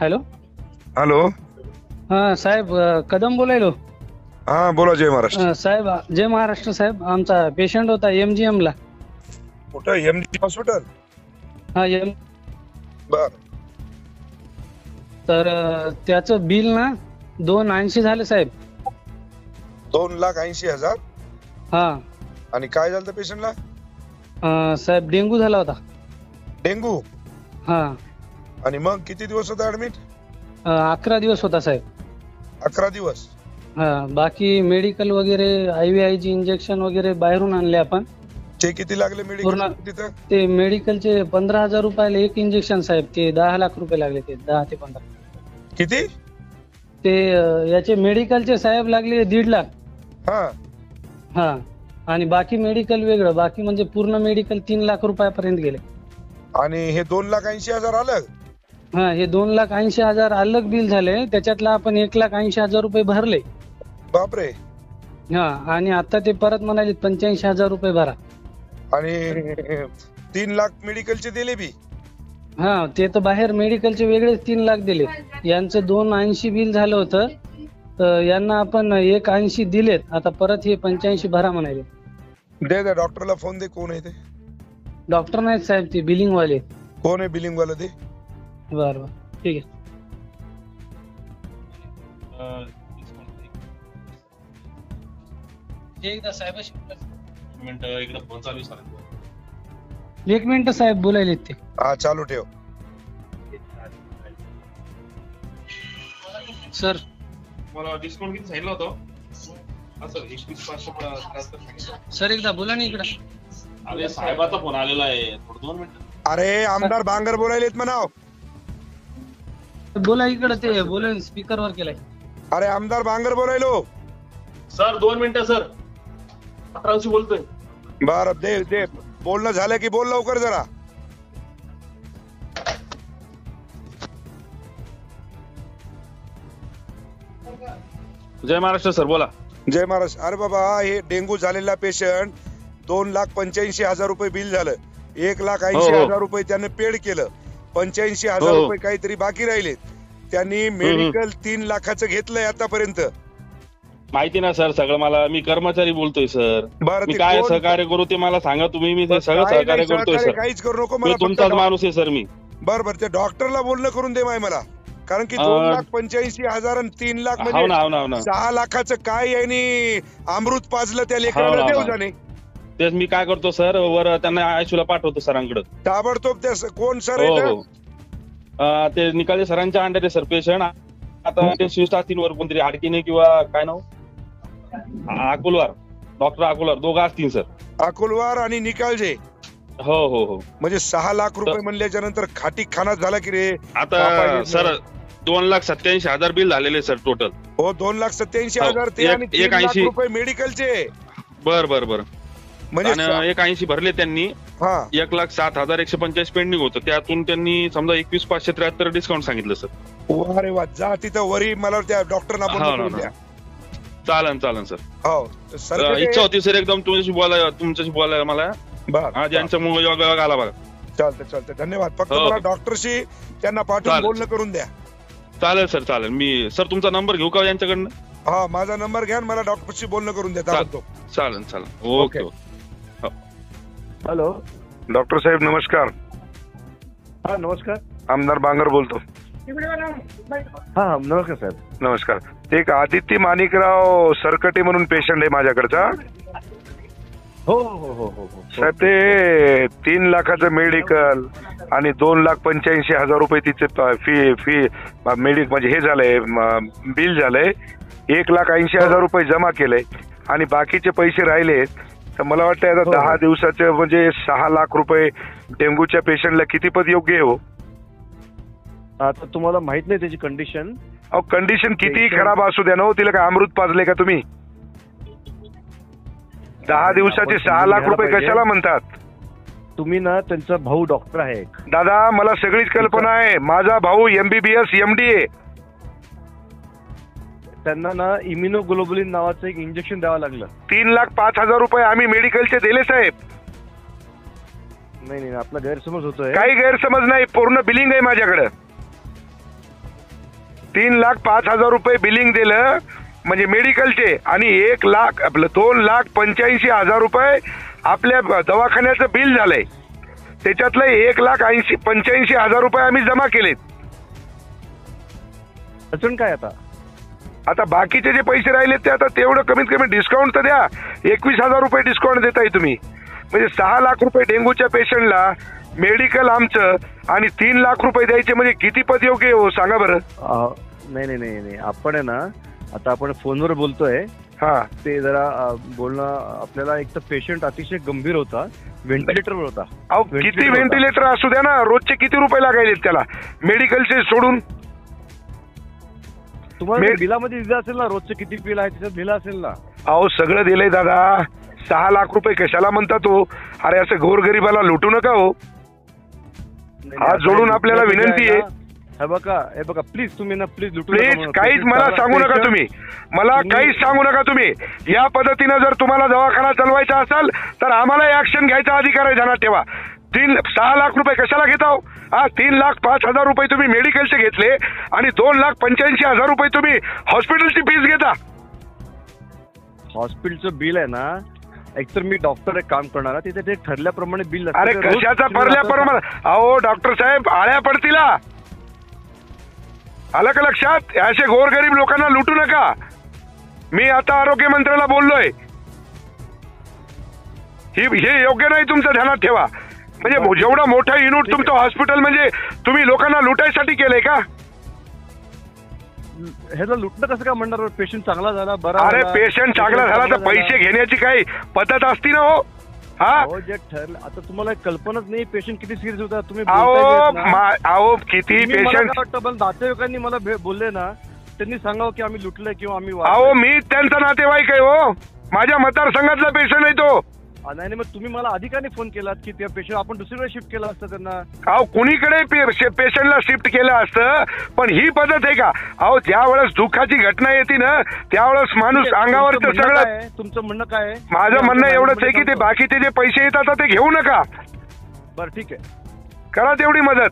Hello. Hello. हा साहेब, कदम बोलायलो. हा बोला. जय महाराष्ट्र. साहेब जय महाराष्ट्र साहेब. आमचा पेशंट होता MGM ला. कुठं? MG hospital. हा बर. तर त्याचं बिल ना 280 झालं साहेब. 2,80,000. हा. आणि काय झालं पेशंटला? साहेब डेंगू झाला होता. डेंगू. हा. आणि मग किती दिवस होता ऍडमिट? 11 दिवस होता साहेब. 11 दिवस. हा. बाकी मेडिकल वगैरे IVI ची इंजेक्शन वगैरे बाहेरून आणले आपण. ते किती लागले मेडिकल तिथं? ते मेडिकलचे 15,000 रुपयाला एक इंजेक्शन साहेब. ते 10 लाख रुपये लागले. ते 10 ते 15. किती? ते याचे मेडिकलचे साहेब लागले 1.5 लाख. हा. हा. आणि बाकी मेडिकल वेगळं. बाकी म्हणजे पूर्ण मेडिकल 3 लाख रुपयापर्यंत गेले. आणि हे 2,80,000 अलग? हा. हे 2,80,000 अलग बिल झाले. त्याच्यातला आपण 1,80,000 रुपये भरले. बापरे. हा. आणि आता ते परत म्हणाले 85,000 रुपये भरा. आणि 3 लाख मेडिकलचे दिले बी? हा. ते तर बाहेर मेडिकलचे वेगळेच 3 लाख दिले. यांचं 280 बिल झालं होतं. तर यांना आपण 180 दिलेत. आता परत हे 85 भरा म्हणाले. दे डॉक्टरला फोन दे. कोण आहे ते? डॉक्टर नाहीत साहेब, ते बिलिंग वाले. कोण आहे बिलिंग वाला? दे. बरं ठीक आहे. एकदा साहेब इकडे फोन चालू आहे. 1 मिनिट साहेब बोलायले ते. हा चालू ठेव. सर मला डिस्काउंट किती सांगितलं होतं? सर 21,500. सर एकदा बोला ना इकडं. अरे साहेबाचा फोन आलेला आहे. थोडं 2 मिनिटं. अरे आमदार बांगर बोलायलेत म्हणाव. बोला इकडं. ते बोला स्पीकर वर केलाय. अरे आमदार बांगर बोलायलो. सर 2 मिनिटं सर. 18शी बोलतोय. बर दे दे. बोलणं झालं की बोल लवकर जरा. जय महाराष्ट्र सर बोला. जय महाराज. अरे बाबा, हे डेंगू झालेला पेशंट 2,85,000 रुपये बिल झालं. 1,80,000 रुपये त्याने पेड केलं. 85,000 रुपये काहीतरी बाकी राहिले. त्यांनी मेडिकल 3 लाखाचं घेतलंय आतापर्यंत. माहिती ना सर सगळं. मला मी कर्मचारी बोलतोय सर. मी काय सहकार्य करू ते मला सांगा तुम्ही. मी ते सगळं सहकार्य करतोय सर. काहीच करू नको. मी तुमचाच माणूस आहे सर. मी बरं त्या डॉक्टरला बोलणं करून दे मला. कारण की 2,85,000 आणि 3 लाख म्हणजे 6 लाखाचं काय यांनी अमृत पाजलं त्या लेकराला देऊ जाणे. तेच मी काय करतो सर. वर त्यांना आयशूला पाठवतो सरांकडे ताबडतोब. त्या कोण सर? ते निकाले सरांच्या अंडर आहे सर पेशंट. आता ते शिफ्ट असतील वर कोणतरी आडकीने किंवा काय नाव अकोलवार. डॉक्टर अकोलवार दोघं असतील सर. अकोलवार आणि निकालजे. हो हो हो. म्हणजे 6 लाख रुपये म्हणल्याच्या नंतर खाटी खाना झाला की रे. आता सर 2,87,000 बिल झालेले सर टोटल. हो 2,87,000 ते आणि 3 लाख रुपये मेडिकलचे. बर बर बर. म्हणजे 180 भरले त्यांनी. 1,07,145 पेंडिंग होतं. त्यातून त्यांनी समजा 21,573 डिस्काउंट सांगितलं सर. अरे वा. जा तिथं वरी मला त्या डॉक्टरना बोलून द्या. चालन चालन सर. हो सर. इच्छा होती सर एकदम तुमच्याशी बोलायला मला. आज यांच्यामुळे योग आला बघा. चालतंय धन्यवाद. फक्त मला डॉक्टरशी त्यांना पाठवून बोलणं करून द्या. चालेल सर चालेल. मी सर तुमचा नंबर घेऊ का यांच्याकडनं? हा माझा नंबर घ्या. मला डॉक्टरशी बोलणं करून द्या. चालेल चालेल. ओके. हॅलो डॉक्टर साहेब नमस्कार. हा नमस्कार. आमदार बांगर बोलतो. हा नमस्कार साहेब. नमस्कार. एक आदित्य माणिकराव सरकटे म्हणून पेशंट आहे माझ्याकडचा. हो हो हो हो. साहेब ते 3 लाखाचं मेडिकल आणि 2,85,000 रुपये तिचे फी म्हणजे हे झालंय बिल झालंय. 1,80,000 रुपये जमा केलंय आणि बाकीचे पैसे राहिले. तर मला वाटतं आता 10 दिवसाचे म्हणजे 6 लाख रुपये डेंग्यूच्या पेशंटला किती पद योग्य आहे हो? आता तुम्हाला माहित नाही त्याची कंडिशन. अहो कंडिशन कितीही खराब असू द्या ना हो. तिला काय अमृत पाजले का तुम्ही? 10 दिवसाचे 6 लाख रुपये कशाला म्हणतात तुम्ही? ना त्यांचा भाऊ डॉक्टर आहे. दादा मला सगळीच कल्पना आहे. माझा भाऊ MBBS MD आहे. त्यांना ना इम्युनोग्लोबुलिन नावाचं एक इंजेक्शन द्यावं लागलं. 3,05,000 रुपये आम्ही मेडिकलचे दिले साहेब. नाही आपला गैरसमज होतोय. काही गैरसमज नाही. पूर्ण बिलिंग आहे माझ्याकडे. 3,05,000 रुपये बिलिंग दिलं म्हणजे मेडिकलचे, आणि 2,85,000 रुपये आपल्या दवाखान्याचं बिल झालंय. त्याच्यातलं 1,85,000 रुपये आम्ही जमा केलेत. अडचण काय आता बाकीचे जे पैसे राहिले ते आता तेवढं कमीत कमी डिस्काउंट तर द्या. 21,000 रुपये डिस्काउंट देताय तुम्ही, म्हणजे 6 लाख रुपये डेंग्यूच्या पेशंटला मेडिकल आमचं आणि 3 लाख रुपये द्यायचे म्हणजे किती पद योग्य हो सांगा बरं. नाही आपण आहे ना, आता आपण फोनवर बोलतोय. हा, ते जरा बोलणं आपल्याला, एक तर पेशंट अतिशय गंभीर होता, व्हेंटिलेटरवर होता. अहो किती व्हेंटिलेटर असू द्या ना, रोजचे किती रुपये लागायले त्याला मेडिकलचे सोडून. तुम्हाला बिलामध्ये दिलं असेल ना, रोजचे किती बिल आहे त्याच्यात दिलं असेल ना. अहो सगळं दिलंय दादा. 6 लाख रुपये कशाला म्हणता तो? अरे असं गोरगरिबाला लुटू नका हो. हात जोडून आपल्याला विनंती आहे. हे बघा प्लीज तुम्ही ना, प्लीज लुटू प्लीज काहीच मला सांगू नका तुम्ही, मला काहीच सांगू नका तुम्ही. या पद्धतीनं जर तुम्हाला दवाखाना चालवायचा असेल तर आम्हाला ऍक्शन घ्यायचा अधिकार आहे, ध्यानात ठेवा. 6 लाख रुपये कशाला घेता हो? 3,05,000 रुपये तुम्ही मेडिकलचे घेतले आणि 2,85,000 रुपये तुम्ही हॉस्पिटलची फीस घेता. हॉस्पिटलचं बिल आहे ना, एकतर मी डॉक्टर एक काम करणार, तिथे ते ठरल्याप्रमाणे बिल. अरे कशाचा ठरल्याप्रमाणे? अहो डॉक्टर साहेब आळ्या पडतील. आलं का लक्षात? असे गोरगरीब लोकांना लुटू नका. मी आता आरोग्य मंत्र्याला बोललोय, हे योग्य नाही, तुमचं ध्यानात ठेवा. म्हणजे जेवढं मोठं युनिट तुमचं हॉस्पिटल म्हणजे तुम्ही लोकांना लुटायसाठी केलंय का? ह्याला लुटणं कसं का म्हणणार? पेशंट चांगला झाला, बरा. अरे पेशंट चांगला झाला तर पैसे घेण्याची काही पद्धत असती ना हो. हा, जे ठरलं. आता तुम्हाला कल्पनाच नाही पेशंट किती सिरियस होता. तुम्ही अहो किती पेशंट. नातेवाईकांनी मला बोलले ना, त्यांनी सांगावं की आम्ही लुटलंय किंवा आम्ही. अहो मी त्यांचा नातेवाईक आहे हो, माझ्या मतदारसंघातला पेशंट आहे तो. नाही, मग तुम्ही मला अधिकाने फोन केलात की त्या पेशंट आपण दुसरीकडे शिफ्ट केलं असतं त्यांना. अहो कुणीकडे पेशंटला शिफ्ट केलं असतं, पण ही पद्धत आहे का? अहो ज्या वेळेस दुःखाची घटना येते ना, त्यावेळेस माणूस अंगावर सगळं. तुमचं म्हणणं काय आहे? माझं म्हणणं एवढंच आहे की ते बाकीचे जे पैसे येतात ते घेऊ नका. बरं ठीक आहे, करा तेवढी मदत.